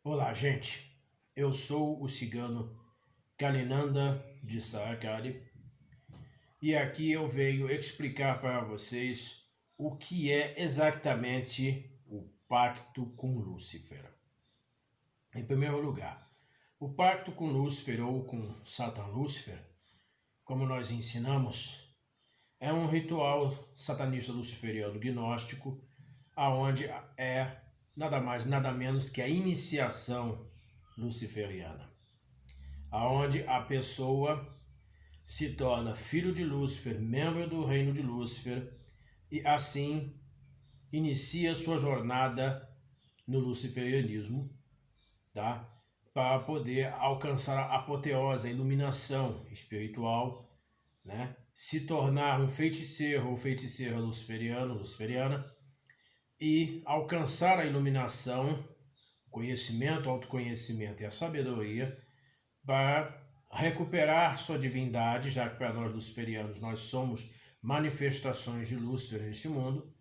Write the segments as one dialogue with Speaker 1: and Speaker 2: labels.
Speaker 1: Olá, gente. Eu sou o cigano Kalinanda de Sarakari e aqui eu venho explicar para vocês o que é exatamente o pacto com Lúcifer. Em primeiro lugar, o pacto com Lúcifer ou com Satan Lúcifer, como nós ensinamos, é um ritual satanista luciferiano gnóstico, aonde é nada mais nada menos que a iniciação luciferiana, aonde a pessoa se torna filho de Lúcifer, membro do reino de Lúcifer e assim inicia sua jornada no luciferianismo, tá? Para poder alcançar a apoteose, a iluminação espiritual, né? Se tornar um feiticeiro ou feiticeira luciferiano, luciferiana e alcançar a iluminação, o conhecimento, o autoconhecimento e a sabedoria para recuperar sua divindade, já que para nós luciferianos nós somos manifestações de Lúcifer neste mundo,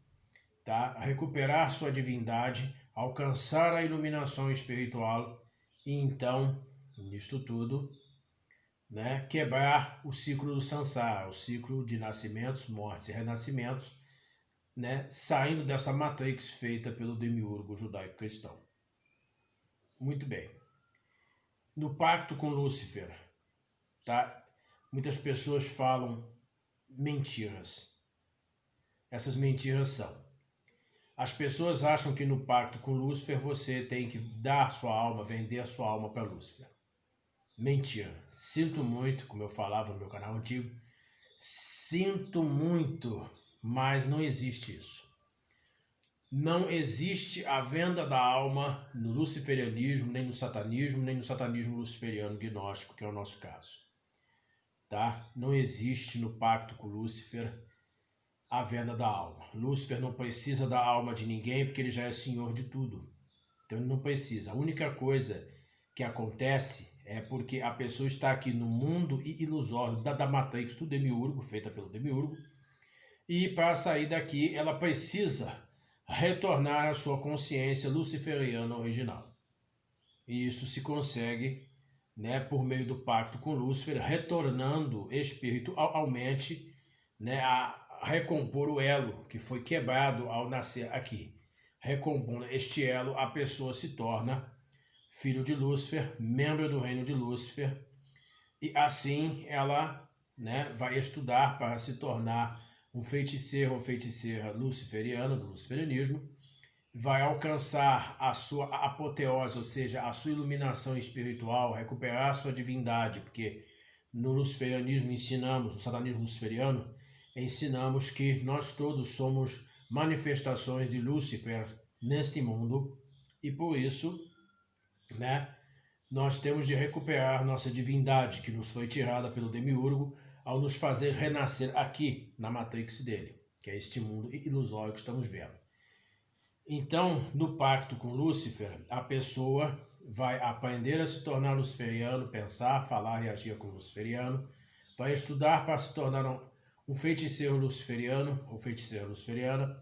Speaker 1: tá? Recuperar sua divindade, alcançar a iluminação espiritual e então, nisto tudo, né, quebrar o ciclo do Sansara, o ciclo de nascimentos, mortes e renascimentos, né, saindo dessa matrix feita pelo demiurgo judaico-cristão. Muito bem. No pacto com Lúcifer, tá? Muitas pessoas falam mentiras. Essas mentiras são: as pessoas acham que no pacto com Lúcifer você tem que dar sua alma, vender a sua alma para Lúcifer. Mentira. Sinto muito, como eu falava no meu canal antigo, sinto muito, mas não existe isso. Não existe a venda da alma no luciferianismo, nem no satanismo luciferiano gnóstico, que é o nosso caso. Tá? Não existe no pacto com Lúcifer a venda da alma. Lúcifer não precisa da alma de ninguém porque ele já é senhor de tudo. Então ele não precisa. A única coisa que acontece é porque a pessoa está aqui no mundo ilusório da Matrix do demiurgo, feita pelo demiurgo, e para sair daqui ela precisa retornar à sua consciência luciferiana original. E isso se consegue, né, por meio do pacto com Lúcifer, retornando espiritualmente, né, a recompor o elo que foi quebrado ao nascer aqui. Recompondo este elo, a pessoa se torna filho de Lúcifer, membro do reino de Lúcifer, e assim ela, né, vai estudar para se tornar um feiticeiro ou feiticeira luciferiano, do luciferianismo, vai alcançar a sua apoteose, ou seja, a sua iluminação espiritual, recuperar a sua divindade, porque no luciferianismo ensinamos, no satanismo luciferiano, ensinamos que nós todos somos manifestações de Lúcifer neste mundo e por isso, né, nós temos de recuperar nossa divindade que nos foi tirada pelo demiurgo ao nos fazer renascer aqui na matrix dele, que é este mundo ilusório que estamos vendo. Então, no pacto com Lúcifer, a pessoa vai aprender a se tornar luciferiano, pensar, falar e agir como luciferiano, vai estudar para se tornar um feiticeiro luciferiano ou feiticeira luciferiana,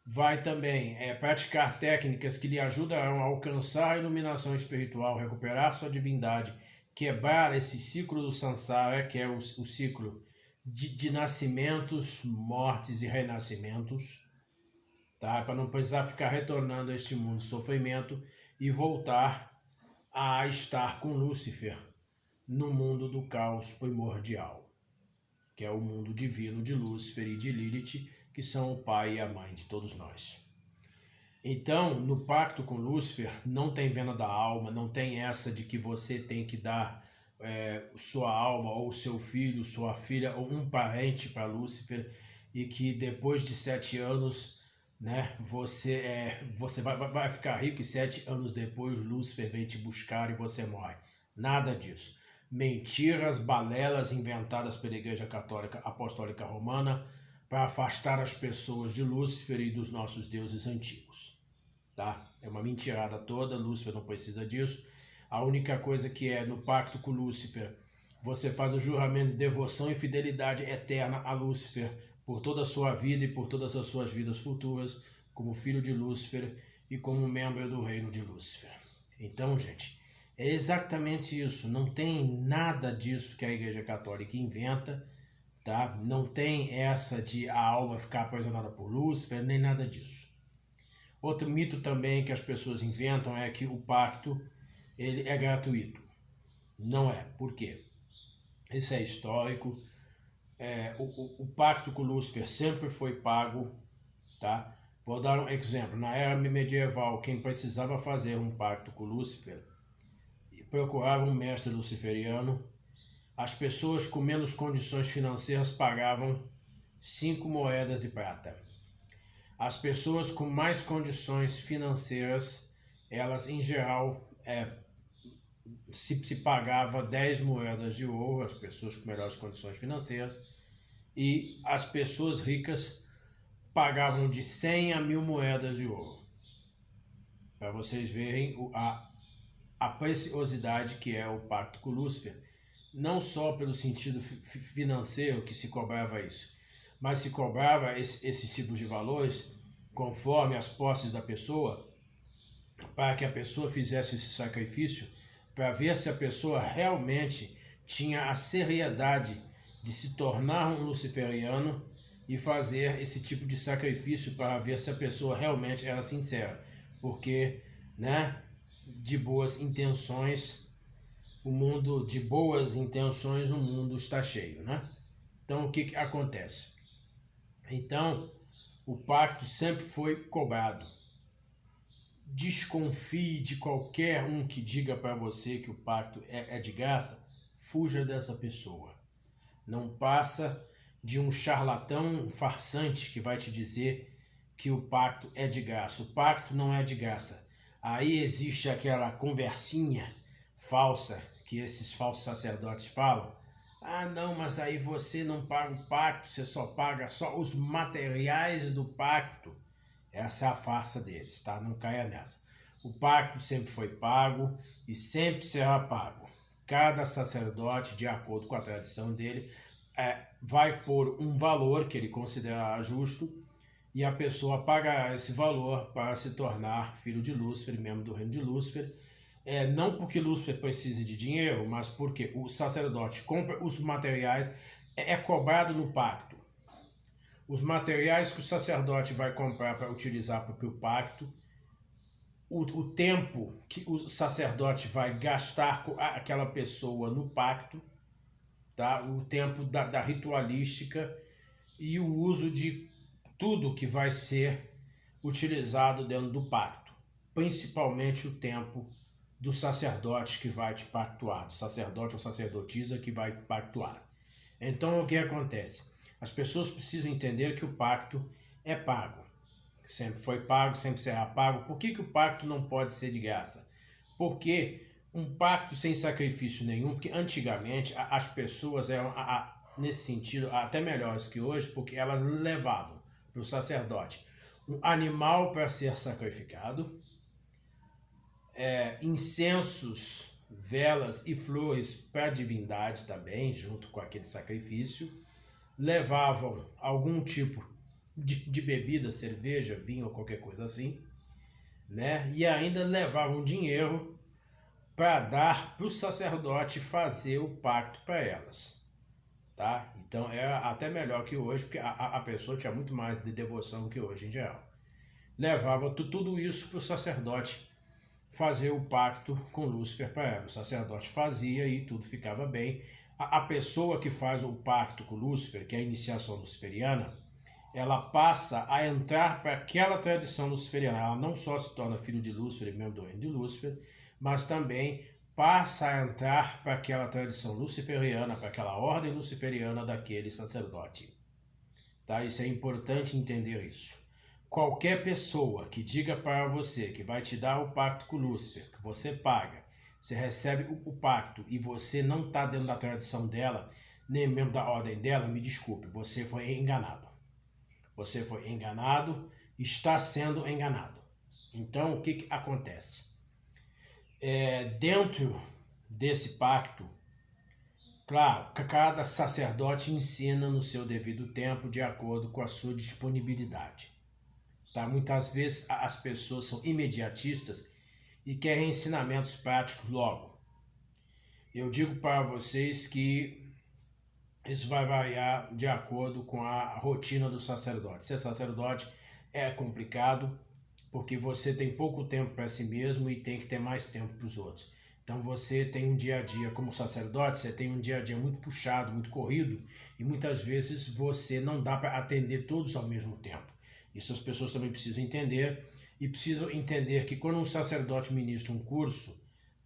Speaker 1: vai também praticar técnicas que lhe ajudarão a alcançar a iluminação espiritual, recuperar sua divindade, quebrar esse ciclo do Sansara, que é o ciclo de nascimentos, mortes e renascimentos, tá? Para não precisar ficar retornando a este mundo de sofrimento e voltar a estar com Lúcifer no mundo do caos primordial, que é o mundo divino de Lúcifer e de Lilith, que são o pai e a mãe de todos nós. Então, no pacto com Lúcifer, não tem venda da alma, não tem essa de que você tem que dar sua alma, ou seu filho, sua filha, ou um parente para Lúcifer, e que depois de 7 anos, né, você vai ficar rico e 7 anos depois Lúcifer vem te buscar e você morre. Nada disso. Mentiras, balelas inventadas pela Igreja Católica Apostólica Romana para afastar as pessoas de Lúcifer e dos nossos deuses antigos. Tá? É uma mentirada toda, Lúcifer não precisa disso. A única coisa que é no pacto com Lúcifer, você faz o juramento de devoção e fidelidade eterna a Lúcifer por toda a sua vida e por todas as suas vidas futuras, como filho de Lúcifer e como membro do reino de Lúcifer. Então, gente, é exatamente isso. Não tem nada disso que a Igreja Católica inventa, tá? Não tem essa de a alma ficar aprisionada por Lúcifer, nem nada disso. Outro mito também que as pessoas inventam é que o pacto ele é gratuito. Não é. Por quê? Isso é histórico. O pacto com Lúcifer sempre foi pago, tá? Vou dar um exemplo. Na era medieval, quem precisava fazer um pacto com Lúcifer procurava um mestre luciferiano. As pessoas com menos condições financeiras pagavam 5 moedas de prata. As pessoas com mais condições financeiras, elas em geral se pagava 10 moedas de ouro, as pessoas com melhores condições financeiras, e as pessoas ricas pagavam de 100 a 1000 moedas de ouro. Para vocês verem a preciosidade que é o pacto com Lúcifer, não só pelo sentido financeiro que se cobrava isso, mas se cobrava esses tipos de valores conforme as posses da pessoa, para que a pessoa fizesse esse sacrifício, para ver se a pessoa realmente tinha a seriedade de se tornar um luciferiano e fazer esse tipo de sacrifício para ver se a pessoa realmente era sincera. Porque, né, de boas intenções, o mundo está cheio, né? Então, o que acontece? Então, o pacto sempre foi cobrado. Desconfie de qualquer um que diga para você que o pacto é de graça, fuja dessa pessoa. Não passa de um charlatão, um farsante que vai te dizer que o pacto é de graça. O pacto não é de graça. Aí existe aquela conversinha falsa que esses falsos sacerdotes falam. Ah, não, mas aí você não paga o pacto, você só paga só os materiais do pacto. Essa é a farsa deles, tá? Não caia nessa. O pacto sempre foi pago e sempre será pago. Cada sacerdote, de acordo com a tradição dele, vai pôr um valor que ele considerar justo e a pessoa pagará esse valor para se tornar filho de Lúcifer, membro do reino de Lúcifer. Não porque Lúcifer precise de dinheiro, mas porque o sacerdote compra os materiais, é cobrado no pacto. Os materiais que o sacerdote vai comprar para utilizar para o pacto, o tempo que o sacerdote vai gastar com aquela pessoa no pacto, tá? O tempo da ritualística e o uso de tudo que vai ser utilizado dentro do pacto, principalmente o tempo do sacerdote que vai te pactuar, do sacerdote ou sacerdotisa que vai pactuar. Então, o que acontece? As pessoas precisam entender que o pacto é pago. Sempre foi pago, sempre será pago. Por que o pacto não pode ser de graça? Porque um pacto sem sacrifício nenhum, porque antigamente as pessoas eram, nesse sentido, até melhores que hoje, porque elas levavam para o sacerdote um animal para ser sacrificado, incensos, velas e flores para a divindade também, junto com aquele sacrifício, levavam algum tipo de bebida, cerveja, vinho ou qualquer coisa assim, né? E ainda levavam dinheiro para dar para o sacerdote fazer o pacto para elas, tá? Então era até melhor que hoje, porque a pessoa tinha muito mais de devoção que hoje em geral. Levava tudo isso para o sacerdote fazer o pacto com Lúcifer para ela. O sacerdote fazia e tudo ficava bem. A pessoa que faz o pacto com Lúcifer, que é a iniciação luciferiana, ela passa a entrar para aquela tradição luciferiana. Ela não só se torna filho de Lúcifer e membro do reino de Lúcifer, mas também passa a entrar para aquela tradição luciferiana, para aquela ordem luciferiana daquele sacerdote. Tá? Isso é importante entender isso. Qualquer pessoa que diga para você que vai te dar o pacto com Lúcifer, que você paga, você recebe o pacto e você não está dentro da tradição dela, nem membro da ordem dela, me desculpe, você foi enganado. Você foi enganado, está sendo enganado. Então, o que acontece? Dentro desse pacto, claro, cada sacerdote ensina no seu devido tempo, de acordo com a sua disponibilidade. Tá? Muitas vezes as pessoas são imediatistas e quer ensinamentos práticos logo. Eu digo para vocês que isso vai variar de acordo com a rotina do sacerdote. Ser sacerdote é complicado porque você tem pouco tempo para si mesmo e tem que ter mais tempo para os outros. Então você tem um dia a dia como sacerdote, você tem um dia a dia muito puxado, muito corrido, e muitas vezes você não dá para atender todos ao mesmo tempo. Isso as pessoas também precisam entender, e precisam entender que quando um sacerdote ministra um curso,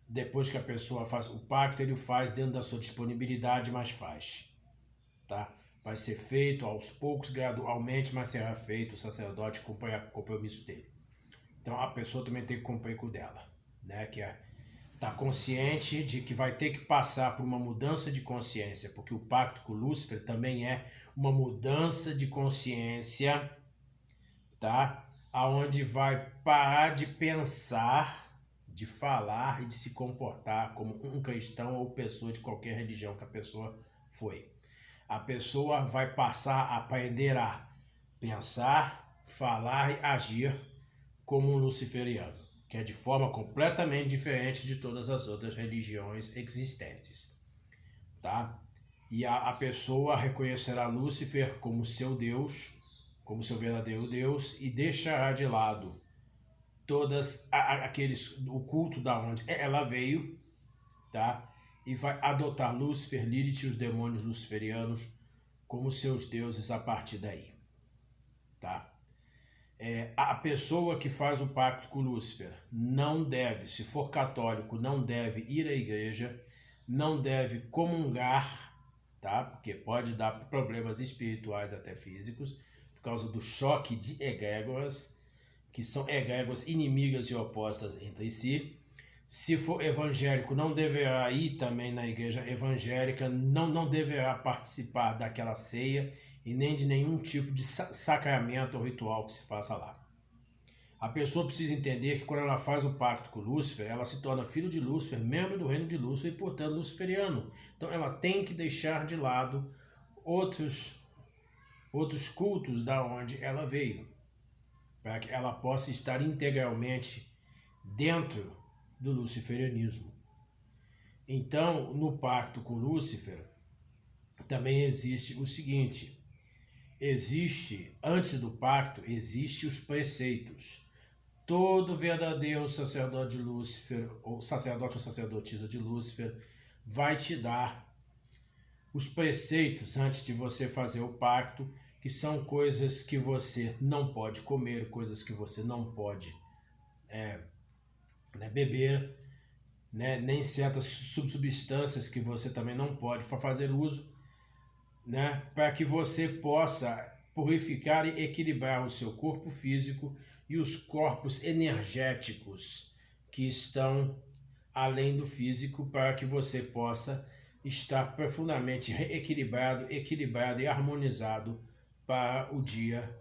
Speaker 1: depois que a pessoa faz o pacto, ele faz dentro da sua disponibilidade, mas faz. Tá? Vai ser feito aos poucos, gradualmente, mas será feito. O sacerdote cumpre o compromisso dele. Então a pessoa também tem que cumprir com o dela, né? Que é tá consciente de que vai ter que passar por uma mudança de consciência, porque o pacto com Lúcifer também é uma mudança de consciência, tá? Aonde vai parar de pensar, de falar e de se comportar como um cristão ou pessoa de qualquer religião que a pessoa foi. A pessoa vai passar a aprender a pensar, falar e agir como um luciferiano, que é de forma completamente diferente de todas as outras religiões existentes, tá? E a pessoa reconhecerá Lúcifer como seu Deus, como seu verdadeiro Deus, e deixará de lado o culto da onde ela veio, tá? E vai adotar Lúcifer, Lilith e os demônios luciferianos como seus deuses a partir daí, tá? A pessoa que faz o pacto com Lúcifer não deve, se for católico, não deve ir à igreja, não deve comungar, tá? Porque pode dar problemas espirituais até físicos, por causa do choque de egrégoras, que são egrégoras inimigas e opostas entre si. Se for evangélico, não deverá ir também na igreja evangélica, não deverá participar daquela ceia e nem de nenhum tipo de sacramento ou ritual que se faça lá. A pessoa precisa entender que quando ela faz o pacto com Lúcifer, ela se torna filho de Lúcifer, membro do reino de Lúcifer e, portanto, luciferiano. Então ela tem que deixar de lado outros cultos da onde ela veio, para que ela possa estar integralmente dentro do luciferianismo. Então, no pacto com Lúcifer, também existe o seguinte: antes do pacto, existem os preceitos. Todo verdadeiro sacerdote de Lúcifer, ou sacerdote ou sacerdotisa de Lúcifer, vai te dar os preceitos antes de você fazer o pacto, que são coisas que você não pode comer, coisas que você não pode beber, né? Nem certas substâncias que você também não pode fazer uso, né? Para que você possa purificar e equilibrar o seu corpo físico e os corpos energéticos que estão além do físico, para que você possa estar profundamente equilibrado e harmonizado para o dia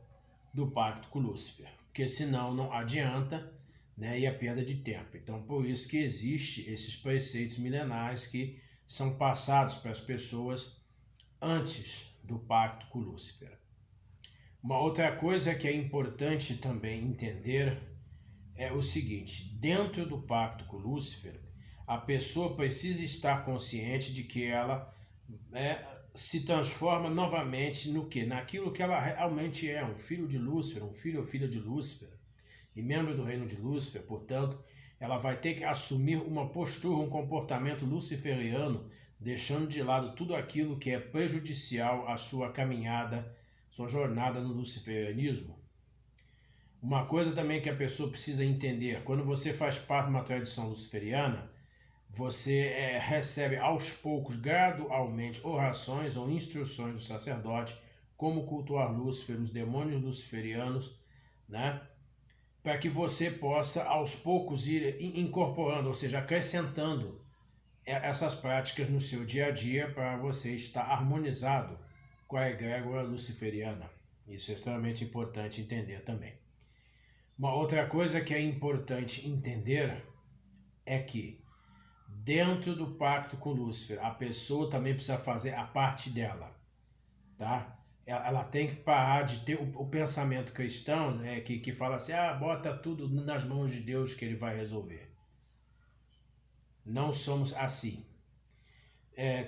Speaker 1: do pacto com Lúcifer. Porque senão não adianta, né? E é perda de tempo. Então, por isso que existe esses preceitos milenares que são passados para as pessoas antes do pacto com Lúcifer. Uma outra coisa que é importante também entender é o seguinte: dentro do pacto com Lúcifer, a pessoa precisa estar consciente de que ela se transforma novamente no quê? Naquilo que ela realmente é, um filho de Lúcifer, um filho ou filha de Lúcifer, e membro do reino de Lúcifer. Portanto, ela vai ter que assumir uma postura, um comportamento luciferiano, deixando de lado tudo aquilo que é prejudicial à sua caminhada, sua jornada no luciferianismo. Uma coisa também que a pessoa precisa entender: quando você faz parte de uma tradição luciferiana, você recebe aos poucos, gradualmente, orações ou instruções do sacerdote, como cultuar Lúcifer, os demônios luciferianos, né? Para que você possa aos poucos ir incorporando, ou seja, acrescentando essas práticas no seu dia a dia, para você estar harmonizado com a egrégora luciferiana. Isso é extremamente importante entender também. Uma outra coisa que é importante entender é que dentro do pacto com Lúcifer, a pessoa também precisa fazer a parte dela, tá? Ela tem que parar de ter o pensamento cristão que fala assim: bota tudo nas mãos de Deus que ele vai resolver. Não somos assim.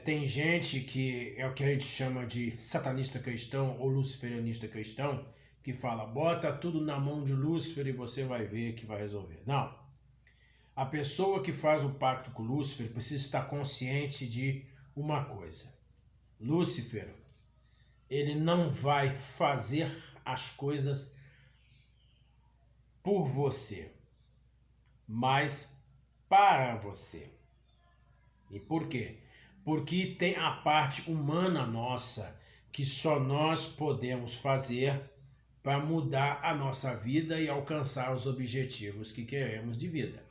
Speaker 1: Tem gente que é o que a gente chama de satanista cristão ou luciferianista cristão, que fala, bota tudo na mão de Lúcifer e você vai ver que vai resolver. Não. A pessoa que faz o pacto com Lúcifer precisa estar consciente de uma coisa. Lúcifer, ele não vai fazer as coisas por você, mas para você. E por quê? Porque tem a parte humana nossa que só nós podemos fazer para mudar a nossa vida e alcançar os objetivos que queremos de vida.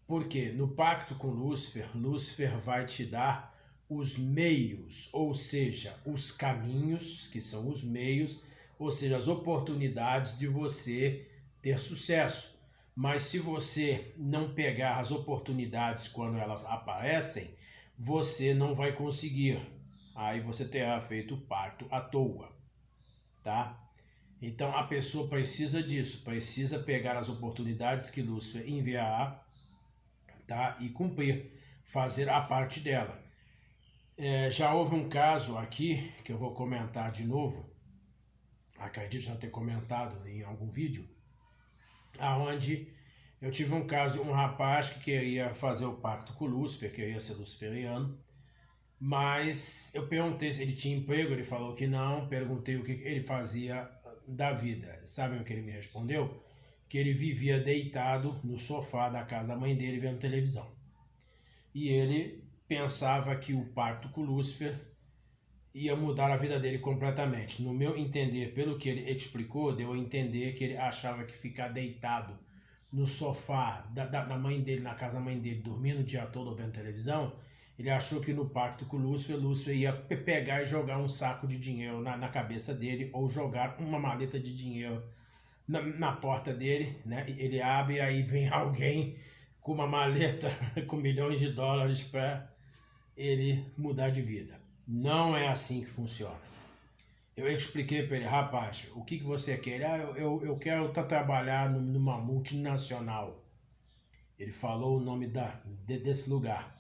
Speaker 1: Porque no pacto com Lúcifer, Lúcifer vai te dar os meios, ou seja, os caminhos, que são os meios, ou seja, as oportunidades de você ter sucesso. Mas se você não pegar as oportunidades quando elas aparecem, você não vai conseguir. Aí você terá feito o pacto à toa, tá? Então a pessoa precisa disso, precisa pegar as oportunidades que Lúcifer enviará, tá? E cumprir, fazer a parte dela. Já houve um caso aqui, que eu vou comentar de novo, acredito já ter comentado em algum vídeo, aonde eu tive um caso, um rapaz que queria fazer o pacto com Lúcifer, queria ser luciferiano, mas eu perguntei se ele tinha emprego, ele falou que não, perguntei o que ele fazia da vida. Sabem o que ele me respondeu? Que ele vivia deitado no sofá da casa da mãe dele vendo televisão. E ele pensava que o pacto com Lúcifer ia mudar a vida dele completamente. No meu entender, pelo que ele explicou, deu a entender que ele achava que ficar deitado no sofá da mãe dele, na casa da mãe dele, dormindo o dia todo vendo televisão, ele achou que no pacto com Lúcifer, Lúcifer ia pegar e jogar um saco de dinheiro na cabeça dele, ou jogar uma maleta de dinheiro na porta dele, né? Ele abre e aí vem alguém com uma maleta com milhões de dólares para ele mudar de vida. Não é assim que funciona. Eu expliquei para ele, rapaz, o que você quer? Eu quero trabalhar numa multinacional. Ele falou o nome desse lugar,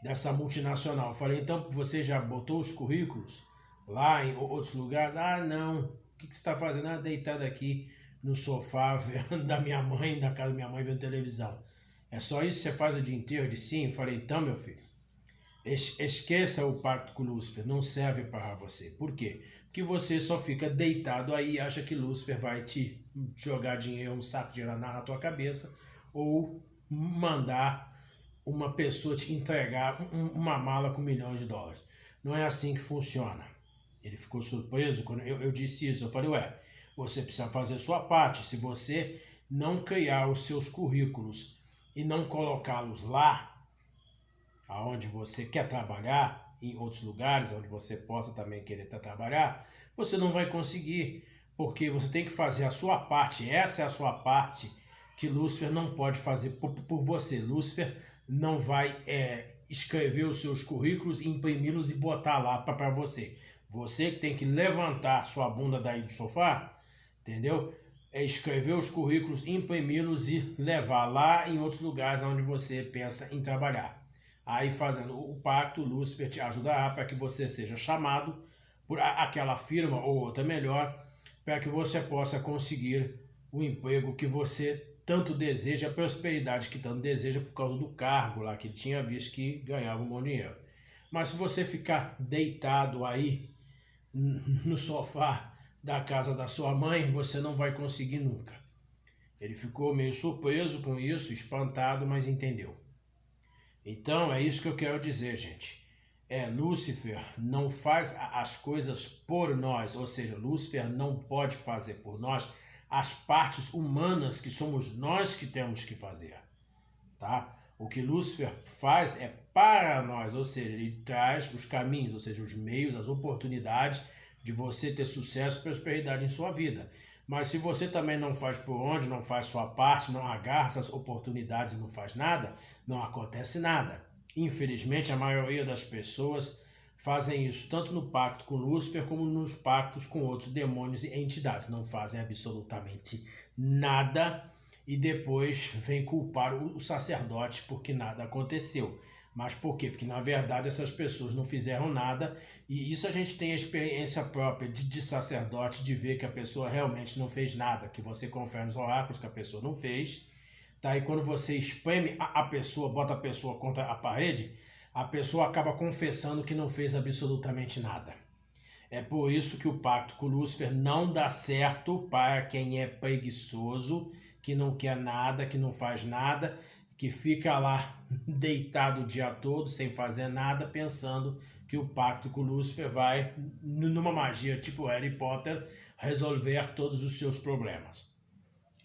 Speaker 1: dessa multinacional. Eu falei, então você já botou os currículos lá em outros lugares? Ah, não. O que você está fazendo? Ah, deitado aqui no sofá da minha mãe, da casa da minha mãe, vendo televisão. É só isso que você faz o dia inteiro? Ele, sim. Eu falei, então, meu filho, esqueça o pacto com Lúcifer, não serve para você. Por quê? Porque você só fica deitado aí e acha que Lúcifer vai te jogar dinheiro, um saco de dinheiro na tua cabeça, ou mandar uma pessoa te entregar uma mala com milhões de dólares. Não é assim que funciona. Ele ficou surpreso quando eu disse isso. Eu falei, você precisa fazer a sua parte. Se você não criar os seus currículos e não colocá-los lá, aonde você quer trabalhar, em outros lugares onde você possa também querer trabalhar, você não vai conseguir, porque você tem que fazer a sua parte. Essa é a sua parte que Lúcifer não pode fazer por você. Lúcifer não vai escrever os seus currículos, imprimi-los e botar lá para você. Você que tem que levantar sua bunda daí do sofá, entendeu? Escrever os currículos, imprimi-los e levar lá em outros lugares onde você pensa em trabalhar. Aí, fazendo o pacto, Lúcifer te ajudará para que você seja chamado por aquela firma ou outra melhor, para que você possa conseguir o emprego que você tanto deseja, a prosperidade que tanto deseja, por causa do cargo lá que ele tinha visto que ganhava um bom dinheiro. Mas se você ficar deitado aí no sofá da casa da sua mãe, você não vai conseguir nunca. Ele ficou meio surpreso com isso, espantado, mas entendeu. Então é isso que eu quero dizer, gente. Lúcifer não faz as coisas por nós, ou seja, Lúcifer não pode fazer por nós as partes humanas que somos nós que temos que fazer, tá? O que Lúcifer faz é para nós, ou seja, ele traz os caminhos, ou seja, os meios, as oportunidades de você ter sucesso e prosperidade em sua vida. Mas se você também não faz por onde, não faz sua parte, não agarra essas oportunidades e não faz nada, não acontece nada. Infelizmente, a maioria das pessoas fazem isso, tanto no pacto com Lúcifer, como nos pactos com outros demônios e entidades. Não fazem absolutamente nada e depois vem culpar o sacerdote porque nada aconteceu. Mas por quê? Porque na verdade essas pessoas não fizeram nada, e isso a gente tem a experiência própria de sacerdote, de ver que a pessoa realmente não fez nada, que você confere nos oráculos que a pessoa não fez, tá? E quando você espreme a pessoa, bota a pessoa contra a parede, a pessoa acaba confessando que não fez absolutamente nada. É por isso que o pacto com Lúcifer não dá certo para quem é preguiçoso, que não quer nada, que não faz nada, que fica lá deitado o dia todo sem fazer nada, pensando que o pacto com Lúcifer vai, numa magia tipo Harry Potter, resolver todos os seus problemas.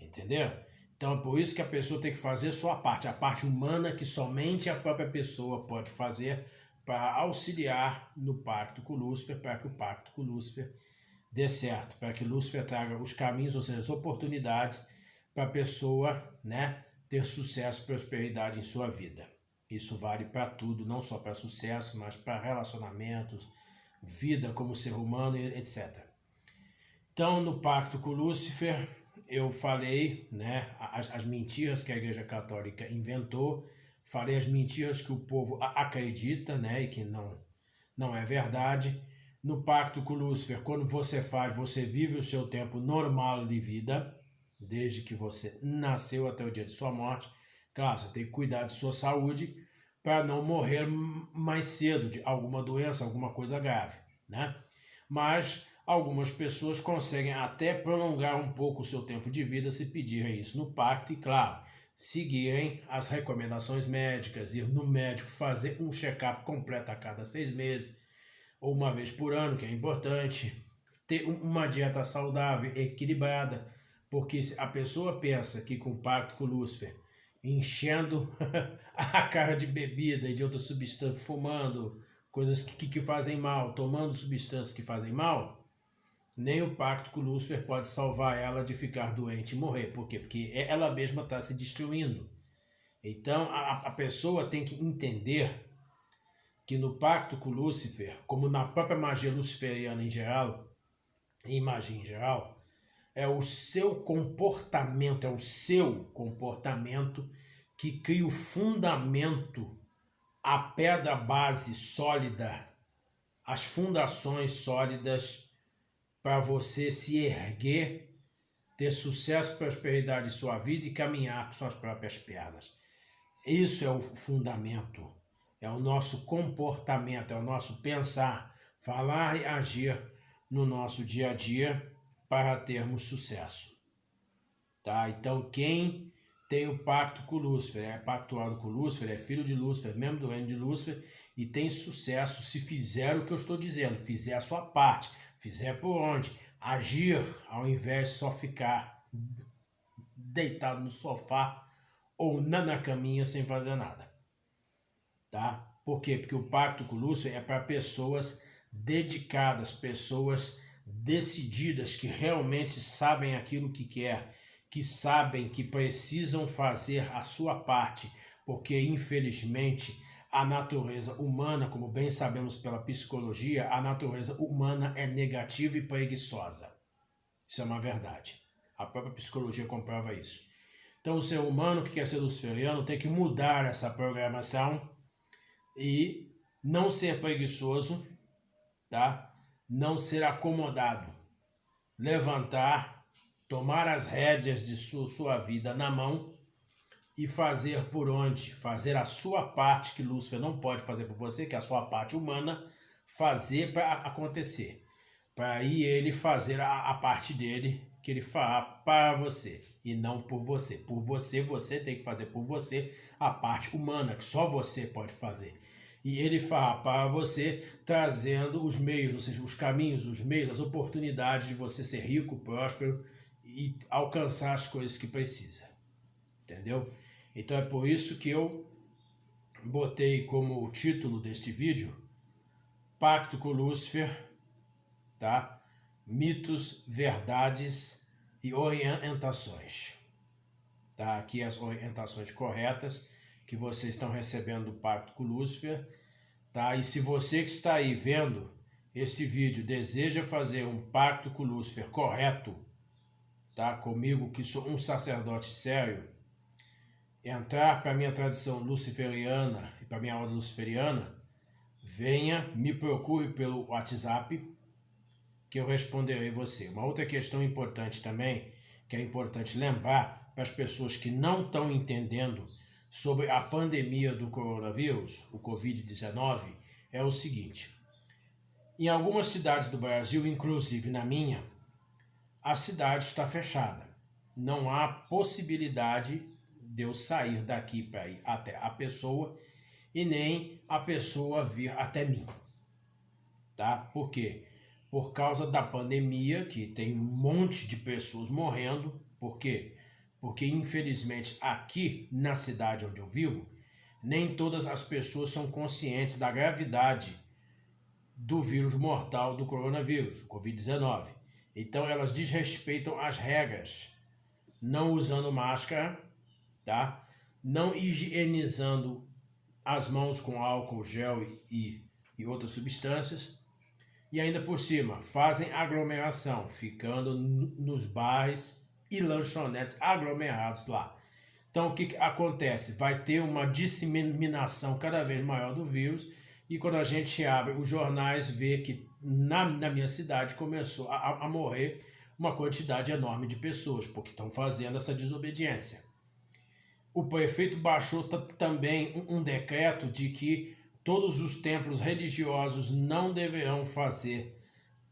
Speaker 1: Entendeu? Então é por isso que a pessoa tem que fazer a sua parte, a parte humana que somente a própria pessoa pode fazer para auxiliar no pacto com Lúcifer, para que o pacto com Lúcifer dê certo, para que Lúcifer traga os caminhos, ou seja, as oportunidades para a pessoa, né, ter sucesso e prosperidade em sua vida. Isso vale para tudo, não só para sucesso, mas para relacionamentos, vida como ser humano, etc. Então, no pacto com Lúcifer, eu falei, né, as mentiras que a Igreja Católica inventou, falei as mentiras que o povo acredita, né, e que não é verdade. No pacto com Lúcifer, quando você faz, você vive o seu tempo normal de vida, desde que você nasceu até o dia de sua morte. Claro, você tem que cuidar de sua saúde para não morrer mais cedo de alguma doença, alguma coisa grave, né? Mas algumas pessoas conseguem até prolongar um pouco o seu tempo de vida se pedirem isso no pacto e, claro, seguirem as recomendações médicas, ir no médico fazer um check-up completo a cada 6 meses ou uma vez por ano, que é importante, ter uma dieta saudável, equilibrada, porque se a pessoa pensa que com o pacto com Lúcifer, enchendo a cara de bebida e de outras substâncias, fumando, coisas que fazem mal, tomando substâncias que fazem mal, nem o pacto com Lúcifer pode salvar ela de ficar doente e morrer. Por quê? Porque ela mesma está se destruindo. Então a pessoa tem que entender que no pacto com Lúcifer, como na própria magia luciferiana em geral, em magia em geral, é o seu comportamento que cria o fundamento, a pedra base sólida, as fundações sólidas para você se erguer, ter sucesso e prosperidade em sua vida e caminhar com suas próprias pernas. Isso é o fundamento, é o nosso comportamento, é o nosso pensar, falar e agir no nosso dia a dia para termos sucesso. Tá? Então quem tem o pacto com Lúcifer, é pactuado com Lúcifer, é filho de Lúcifer, membro do reino de Lúcifer e tem sucesso se fizer o que eu estou dizendo, fizer a sua parte, fizer por onde? Agir ao invés de só ficar deitado no sofá ou na caminha sem fazer nada. Tá? Por quê? Porque o pacto com Lúcifer é para pessoas dedicadas, pessoas decididas, que realmente sabem aquilo que quer, que sabem que precisam fazer a sua parte, porque infelizmente a natureza humana, como bem sabemos pela psicologia, a natureza humana é negativa e preguiçosa. Isso é uma verdade. A própria psicologia comprova isso. Então o ser humano que quer ser luciferiano tem que mudar essa programação e não ser preguiçoso, tá? Não ser acomodado. Levantar, tomar as rédeas de sua vida na mão e fazer por onde? Fazer a sua parte, que Lúcifer não pode fazer por você, que é a sua parte humana, fazer para acontecer. Para aí ele fazer a parte dele, que ele fará para você, e não por você. Por você, você tem que fazer por você a parte humana, que só você pode fazer. E ele fará para você, trazendo os meios, ou seja, os caminhos, os meios, as oportunidades de você ser rico, próspero e alcançar as coisas que precisa. Entendeu? Então é por isso que eu botei como título deste vídeo Pacto com Lúcifer, tá? Mitos, verdades e orientações. Tá? Aqui as orientações corretas que vocês estão recebendo do Pacto com Lúcifer. Tá? E se você que está aí vendo este vídeo deseja fazer um pacto com Lúcifer correto, tá? Comigo, que sou um sacerdote sério, entrar para a minha tradição luciferiana e para a minha ordem luciferiana, venha, me procure pelo WhatsApp, que eu responderei você. Uma outra questão importante também, que é importante lembrar para as pessoas que não estão entendendo sobre a pandemia do coronavírus, o Covid-19, é o seguinte. Em algumas cidades do Brasil, inclusive na minha, a cidade está fechada. Não há possibilidade de eu sair daqui para ir até a pessoa e nem a pessoa vir até mim. Tá? Por quê? Por causa da pandemia, que tem um monte de pessoas morrendo. Por quê? Porque, infelizmente, aqui na cidade onde eu vivo, nem todas as pessoas são conscientes da gravidade do vírus mortal do coronavírus, o Covid-19. Então, elas desrespeitam as regras, não usando máscara, tá? Não higienizando as mãos com álcool gel e outras substâncias. E ainda por cima, fazem aglomeração, ficando nos bares e lanchonetes aglomerados lá. Então, o que acontece? Vai ter uma disseminação cada vez maior do vírus, e quando a gente abre os jornais, vê que na minha cidade começou a morrer uma quantidade enorme de pessoas, porque estão fazendo essa desobediência. O prefeito baixou também um decreto de que todos os templos religiosos não deverão fazer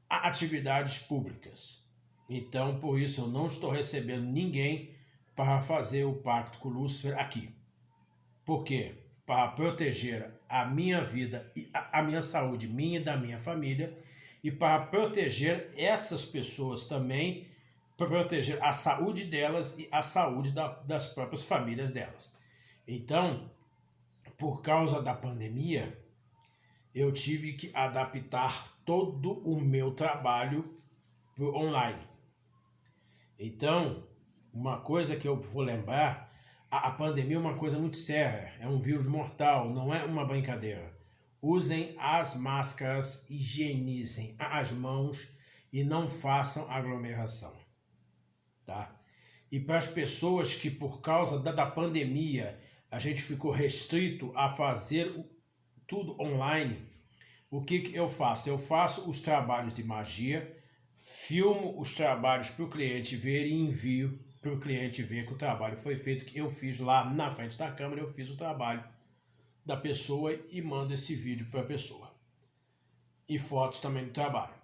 Speaker 1: atividades públicas. Então, por isso, eu não estou recebendo ninguém para fazer o pacto com Lúcifer aqui. Por quê? Para proteger a minha vida e a minha saúde, minha e da minha família, e para proteger essas pessoas também, para proteger a saúde delas e a saúde das próprias famílias delas. Então, por causa da pandemia, eu tive que adaptar todo o meu trabalho para o online. Então, uma coisa que eu vou lembrar, a pandemia é uma coisa muito séria, é um vírus mortal, não é uma brincadeira. Usem as máscaras, higienizem as mãos e não façam aglomeração, tá? E para as pessoas que por causa da pandemia a gente ficou restrito a fazer tudo online, o que eu faço? Eu faço os trabalhos de magia, filmo os trabalhos para o cliente ver e envio para o cliente ver que o trabalho foi feito, que eu fiz lá na frente da câmera, eu fiz o trabalho da pessoa e mando esse vídeo para a pessoa. E fotos também do trabalho.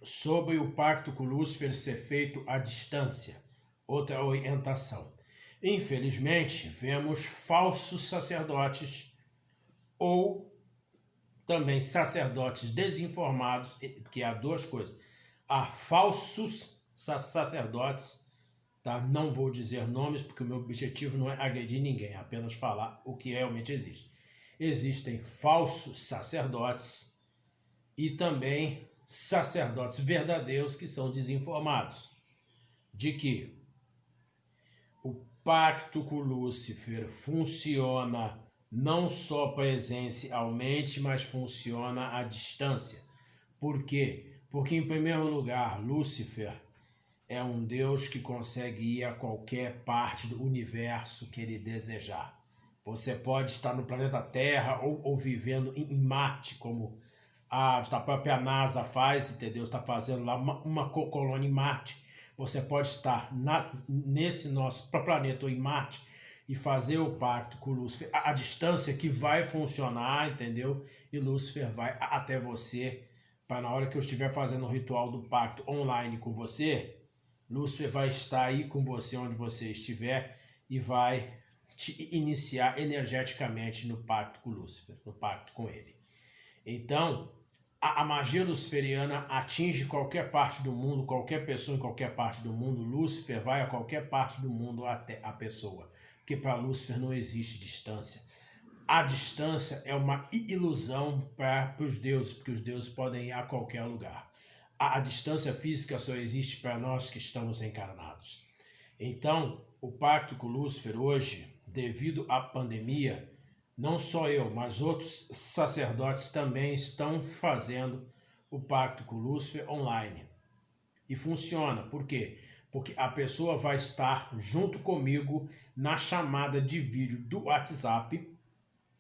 Speaker 1: Sobre o pacto com Lúcifer ser feito à distância, outra orientação. Infelizmente, vemos falsos sacerdotes ou também sacerdotes desinformados, que há duas coisas. Há falsos sacerdotes, tá? Não vou dizer nomes, porque o meu objetivo não é agredir ninguém, é apenas falar o que realmente existe. Existem falsos sacerdotes e também sacerdotes verdadeiros que são desinformados. De que o pacto com Lúcifer funciona não só presencialmente, mas funciona à distância. Por quê? Porque, em primeiro lugar, Lúcifer é um Deus que consegue ir a qualquer parte do universo que ele desejar. Você pode estar no planeta Terra ou vivendo em Marte, como a própria NASA faz, entendeu? Está fazendo lá uma colônia em Marte. Você pode estar nesse nosso planeta ou em Marte e fazer o pacto com Lúcifer à distância, que vai funcionar, entendeu? E Lúcifer vai até você, para na hora que eu estiver fazendo o ritual do pacto online com você, Lúcifer vai estar aí com você onde você estiver e vai te iniciar energeticamente no pacto com Lúcifer, no pacto com ele. Então, a magia luciferiana atinge qualquer parte do mundo, qualquer pessoa em qualquer parte do mundo. Lúcifer vai a qualquer parte do mundo até a pessoa, porque para Lúcifer não existe distância. A distância é uma ilusão para os deuses, porque os deuses podem ir a qualquer lugar. A distância física só existe para nós que estamos encarnados. Então, o pacto com Lúcifer hoje, devido à pandemia, não só eu, mas outros sacerdotes também estão fazendo o pacto com Lúcifer online. E funciona. Por quê? Porque a pessoa vai estar junto comigo na chamada de vídeo do WhatsApp,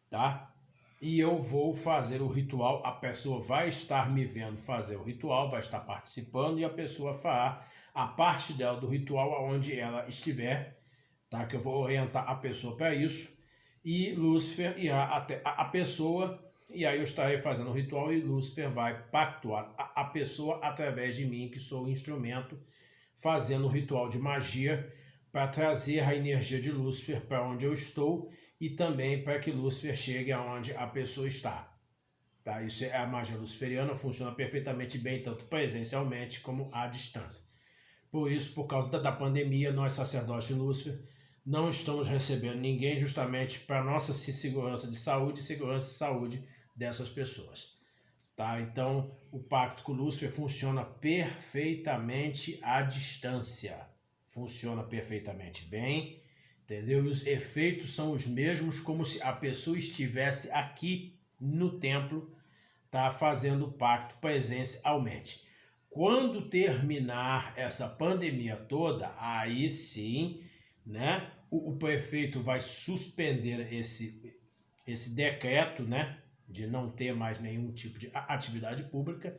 Speaker 1: tá? E eu vou fazer o ritual, a pessoa vai estar me vendo fazer o ritual, vai estar participando e a pessoa fará a parte dela do ritual aonde ela estiver, tá? Que eu vou orientar a pessoa para isso. E Lúcifer irá até a pessoa, e aí eu estarei fazendo o ritual e Lúcifer vai pactuar a pessoa através de mim, que sou o instrumento, fazendo o ritual de magia para trazer a energia de Lúcifer para onde eu estou e também para que Lúcifer chegue aonde a pessoa está. Tá? Isso é a magia luciferiana, funciona perfeitamente bem, tanto presencialmente como à distância. Por isso, por causa da pandemia, nós sacerdotes de Lúcifer não estamos recebendo ninguém justamente para nossa segurança de saúde e segurança de saúde dessas pessoas. Tá? Então, o pacto com Lúcifer funciona perfeitamente à distância. Funciona perfeitamente bem, entendeu? E os efeitos são os mesmos, como se a pessoa estivesse aqui no templo, tá? Fazendo o pacto presencialmente. Quando terminar essa pandemia toda, aí sim, né? O prefeito vai suspender esse decreto, né? De não ter mais nenhum tipo de atividade pública,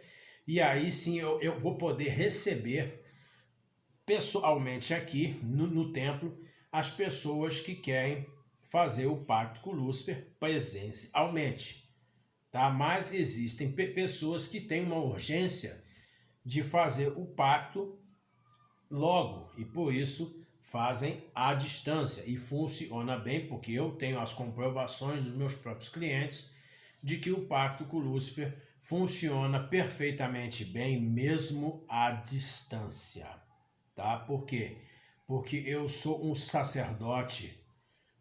Speaker 1: e aí sim eu vou poder receber pessoalmente aqui no templo as pessoas que querem fazer o pacto com Lúcifer presencialmente, tá? Mas existem pessoas que têm uma urgência de fazer o pacto logo e por isso fazem à distância e funciona bem porque eu tenho as comprovações dos meus próprios clientes de que o pacto com Lúcifer funciona perfeitamente bem mesmo à distância, tá? Por quê? Porque eu sou um sacerdote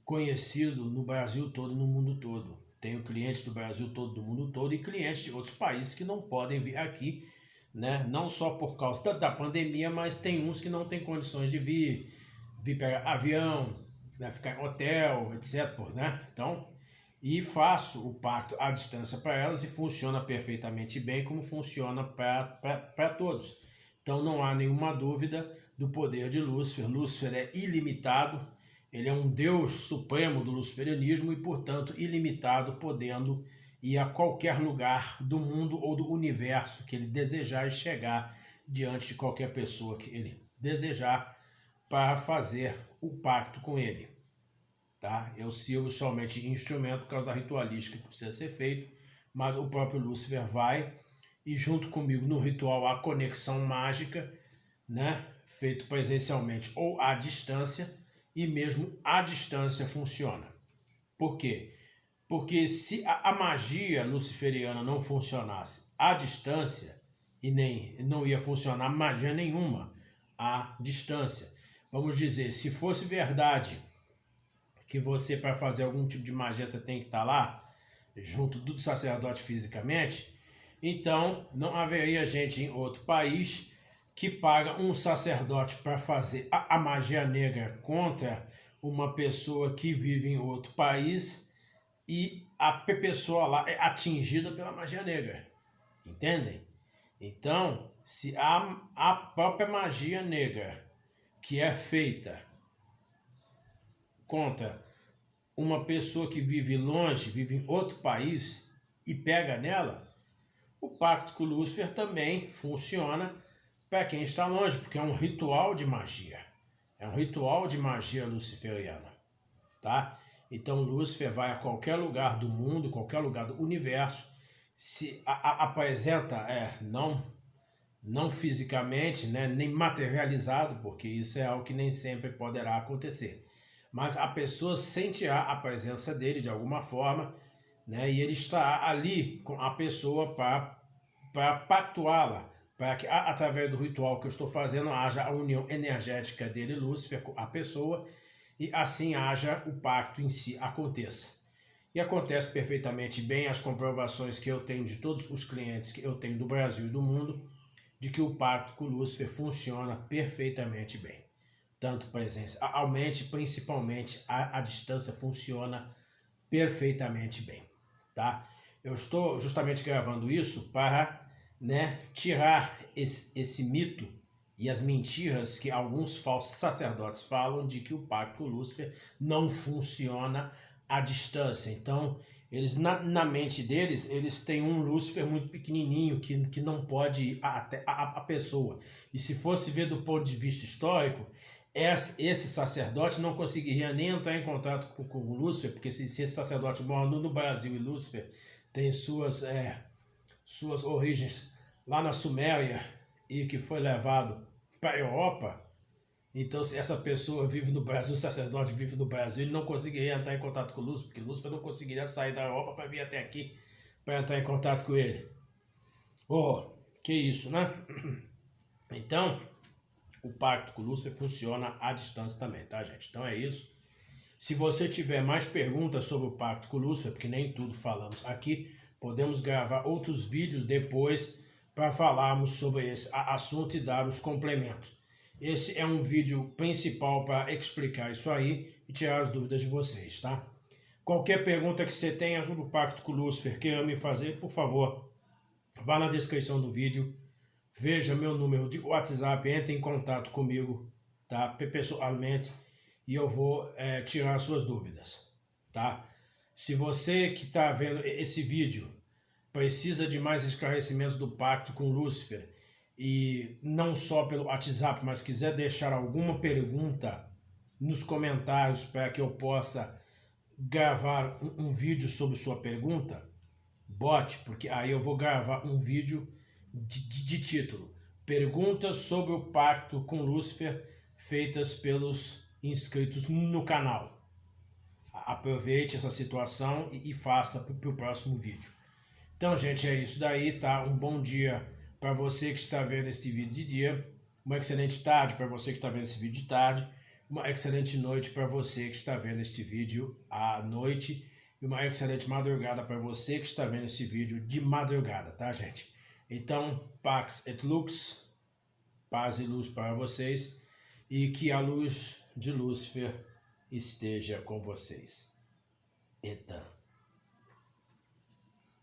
Speaker 1: conhecido no Brasil todo, no mundo todo. Tenho clientes do Brasil todo, do mundo todo e clientes de outros países que não podem vir aqui, né? Não só por causa da pandemia, mas tem uns que não têm condições de vir pegar avião, né? Ficar em hotel, etc, né? Então, e faço o pacto à distância para elas e funciona perfeitamente bem, como funciona para todos. Então não há nenhuma dúvida do poder de Lúcifer. Lúcifer é ilimitado, ele é um deus supremo do luciferianismo e, portanto, ilimitado, podendo ir a qualquer lugar do mundo ou do universo que ele desejar e chegar diante de qualquer pessoa que ele desejar para fazer o pacto com ele. Tá? Eu sirvo somente instrumento por causa da ritualística que precisa ser feito, mas o próprio Lúcifer vai e junto comigo no ritual a conexão mágica, né? Feito presencialmente ou à distância, e mesmo à distância funciona. Por quê? Porque se a magia luciferiana não funcionasse à distância, e nem não ia funcionar magia nenhuma à distância. Vamos dizer, se fosse verdade que você, para fazer algum tipo de magia, você tem que estar lá, junto do sacerdote fisicamente, então não haveria gente em outro país que paga um sacerdote para fazer a magia negra contra uma pessoa que vive em outro país e a pessoa lá é atingida pela magia negra. Entendem? Então, se a própria magia negra que é feita contra uma pessoa que vive longe, vive em outro país e pega nela, o pacto com Lúcifer também funciona para quem está longe, porque é um ritual de magia. É um ritual de magia luciferiana, tá? Então Lúcifer vai a qualquer lugar do mundo, qualquer lugar do universo, se apresenta, não fisicamente, né, nem materializado, porque isso é algo que nem sempre poderá acontecer. Mas a pessoa sentirá a presença dele de alguma forma, né, e ele está ali com a pessoa para pactuá-la, para que através do ritual que eu estou fazendo haja a união energética dele, Lúcifer, com a pessoa, e assim haja o pacto em si, aconteça. E acontece perfeitamente bem, as comprovações que eu tenho de todos os clientes que eu tenho do Brasil e do mundo, de que o pacto com Lúcifer funciona perfeitamente bem. Tanto presencialmente, principalmente a distância funciona perfeitamente bem, tá? Eu estou justamente gravando isso para, né, tirar esse mito, e as mentiras que alguns falsos sacerdotes falam de que o pacto com Lúcifer não funciona à distância. Então, eles na mente deles, eles têm um Lúcifer muito pequenininho que não pode ir até a pessoa. E se fosse ver do ponto de vista histórico, esse sacerdote não conseguiria nem entrar em contato com o Lúcifer, porque se esse sacerdote mora no Brasil e Lúcifer tem suas origens lá na Suméria e que foi levado para a Europa, então se essa pessoa vive no Brasil, o sacerdote vive no Brasil, ele não conseguiria entrar em contato com o Lúcifer, porque Lúcifer não conseguiria sair da Europa para vir até aqui para entrar em contato com ele. Oh, que isso, né? Então, o pacto com Lúcifer funciona à distância também, tá, gente? Então é isso. Se você tiver mais perguntas sobre o pacto com Lúcifer, porque nem tudo falamos aqui, podemos gravar outros vídeos depois para falarmos sobre esse assunto e dar os complementos. Esse é um vídeo principal para explicar isso aí e tirar as dúvidas de vocês, tá? Qualquer pergunta que você tenha sobre o pacto com Lúcifer, queira me fazer, por favor, vá na descrição do vídeo, veja meu número de WhatsApp, entre em contato comigo, tá? Pessoalmente, e eu vou tirar suas dúvidas, tá? Se você que está vendo esse vídeo precisa de mais esclarecimentos do pacto com Lúcifer, e não só pelo WhatsApp, mas quiser deixar alguma pergunta nos comentários para que eu possa gravar um vídeo sobre sua pergunta, bote, porque aí eu vou gravar um vídeo de título: Perguntas sobre o pacto com Lúcifer feitas pelos inscritos no canal. Aproveite essa situação e faça para o próximo vídeo. Então, gente, é isso daí, tá? Um bom dia para você que está vendo este vídeo de dia, uma excelente tarde para você que está vendo esse vídeo de tarde, uma excelente noite para você que está vendo este vídeo à noite e uma excelente madrugada para você que está vendo esse vídeo de madrugada, tá, gente? Então, Pax et Lux, paz e luz para vocês e que a luz de Lúcifer esteja com vocês. Eita.